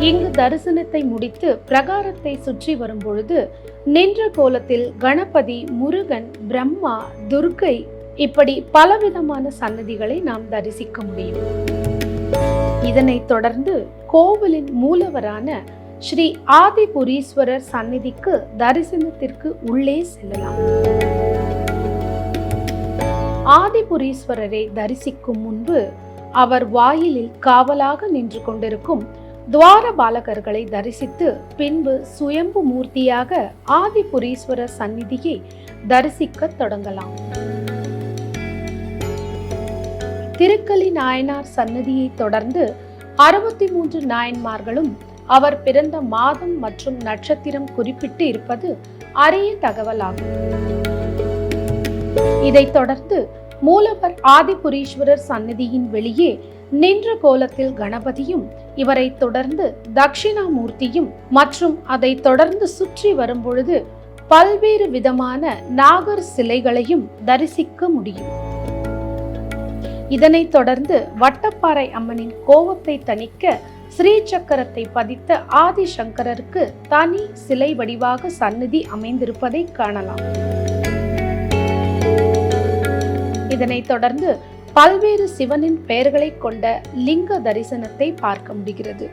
இங்கு தரிசனத்தை முடித்து பிரகாரத்தை சுற்றி வரும் பொழுது நின்ற கோலத்தில் கணபதி, முருகன், பிரம்மா, துர்க்கை இப்படி பலவிதமான சன்னதிகளை நாம் தரிசிக்க முடியும். இதனைத் தொடர்ந்து கோவிலின் மூலவரான ஸ்ரீ ஆதிபுரீஸ்வரர் சந்நிதிக்கு தரிசனத்திற்கு உள்ளே செல்லலாம். ஆதிபுரீஸ்வரரை தரிசிக்கும் முன்பு அவர் வாயிலில் காவலாக நின்று கொண்டிருக்கும் துவாரபாலகர்களை தரிசித்து பின்பு சுயம்பு மூர்த்தியாக ஆதிபுரீஸ்வரர் சந்நிதியை தரிசிக்க தொடங்கலாம். திருக்கலி நாயனார் சன்னதியை தொடர்ந்து 63 நாயன்மார்களும் அவர் பிறந்த மாதம் மற்றும் நட்சத்திரம் குறிப்பிட்டு இருப்பது அரிய தகவலாகும். இதைத் தொடர்ந்து மூலவர் ஆதிபுரீஸ்வரர் சன்னதியின் வெளியே நின்ற கோலத்தில் கணபதியும், இவரை தொடர்ந்து தட்சிணாமூர்த்தியும் மற்றும் அதை தொடர்ந்து சுற்றி வரும் பொழுது பல்வேறு விதமான நாகர் சிலைகளையும் தரிசிக்க முடியும். இதனைத் தொடர்ந்து வட்டப்பாறை அம்மனின் கோபத்தை தணிக்க ஸ்ரீ சக்கரத்தை பதித்த ஆதிசங்கரருக்கு தனி சிலை வடிவாக சந்நிதி அமைந்திருப்பதை காணலாம். இதனைத் தொடர்ந்து பல்வேறு சிவனின் பெயர்களை கொண்ட லிங்க தரிசனத்தை பார்க்க முடிகிறது.